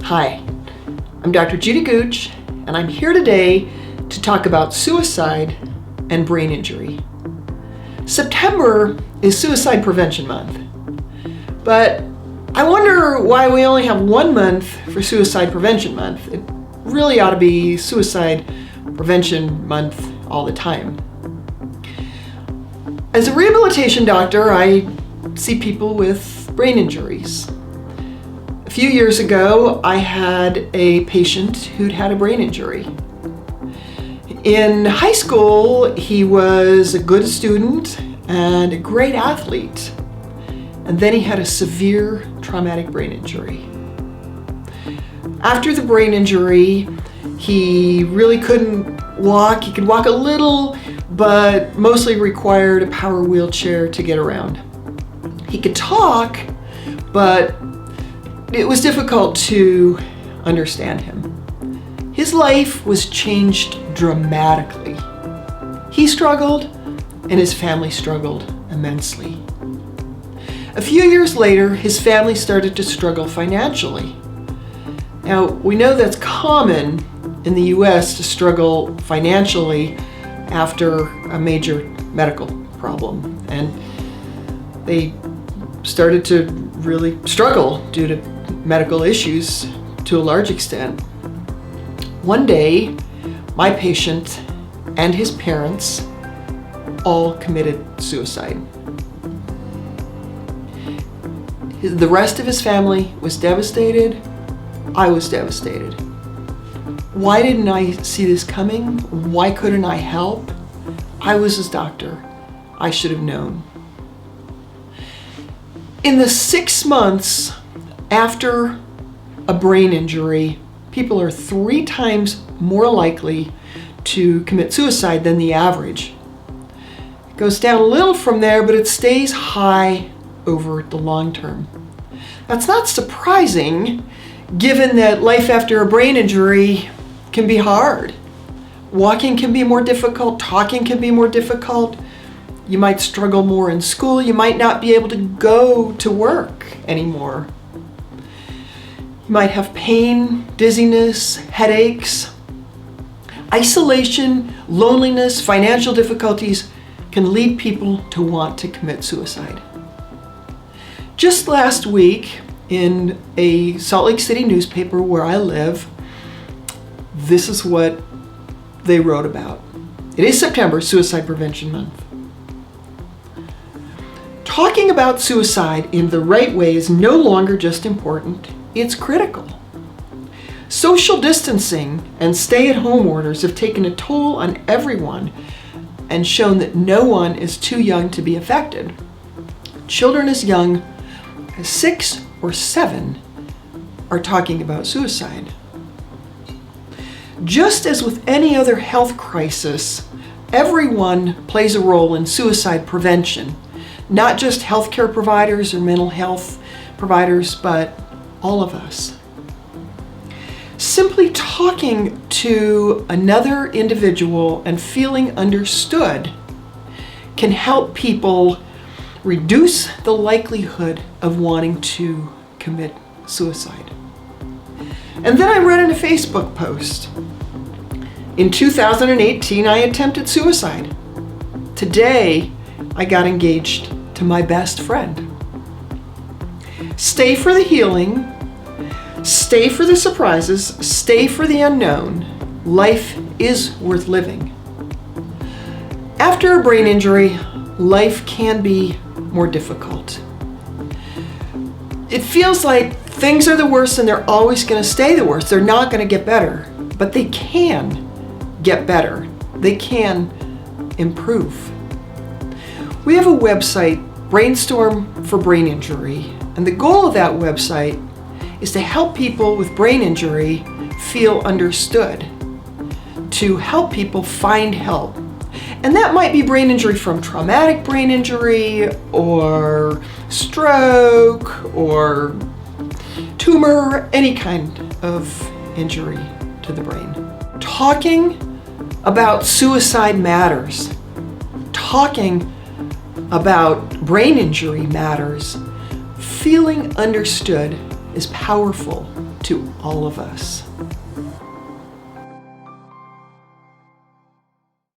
Hi, I'm Dr. Judy Gooch, and I'm here today to talk about suicide and brain injury. September is Suicide Prevention Month, but I wonder why we only have 1 month for Suicide Prevention Month. It really ought to be Suicide Prevention Month all the time. As a rehabilitation doctor, I see people with brain injuries. A few years ago, I had a patient who'd had a brain injury. In high school, he was a good student and a great athlete, and then he had a severe traumatic brain injury. After the brain injury, he really couldn't walk. He could walk a little, but mostly required a power wheelchair to get around. He could talk, but it was difficult to understand him. His life was changed dramatically. He struggled, and his family struggled immensely. A few years later, his family started to struggle financially. Now, we know that's common in the US to struggle financially after a major medical problem, and they started to really struggle due to medical issues to a large extent. One day, my patient and his parents all committed suicide. The rest of his family was devastated. I was devastated. Why didn't I see this coming? Why couldn't I help? I was his doctor. I should have known. In the 6 months after a brain injury, people are 3 times more likely to commit suicide than the average. It goes down a little from there, but it stays high over the long term. That's not surprising, given that life after a brain injury can be hard. Walking can be more difficult, talking can be more difficult. You might struggle more in school. You might not be able to go to work anymore. You might have pain, dizziness, headaches. Isolation, loneliness, financial difficulties can lead people to want to commit suicide. Just last week, in a Salt Lake City newspaper where I live, this is what they wrote about. It is September, Suicide Prevention Month. Talking about suicide in the right way is no longer just important, it's critical. Social distancing and stay-at-home orders have taken a toll on everyone and shown that no one is too young to be affected. Children as young as 6 or 7 are talking about suicide. Just as with any other health crisis, everyone plays a role in suicide prevention. Not just healthcare providers or mental health providers, but all of us. Simply talking to another individual and feeling understood can help people reduce the likelihood of wanting to commit suicide. And then I read in a Facebook post, in 2018, I attempted suicide. Today, I got engaged to my best friend. Stay for the healing, stay for the surprises, stay for the unknown. Life is worth living. After a brain injury, life can be more difficult. It feels like things are the worst and they're always going to stay the worst. They're not going to get better, but they can get better. They can improve. We have a website, Brainstorm for Brain Injury, and the goal of that website is to help people with brain injury feel understood, to help people find help. And that might be brain injury from traumatic brain injury, or stroke, or tumor, any kind of injury to the brain. Talking about suicide matters. Talking about brain injury matters. Feeling understood is powerful to all of us.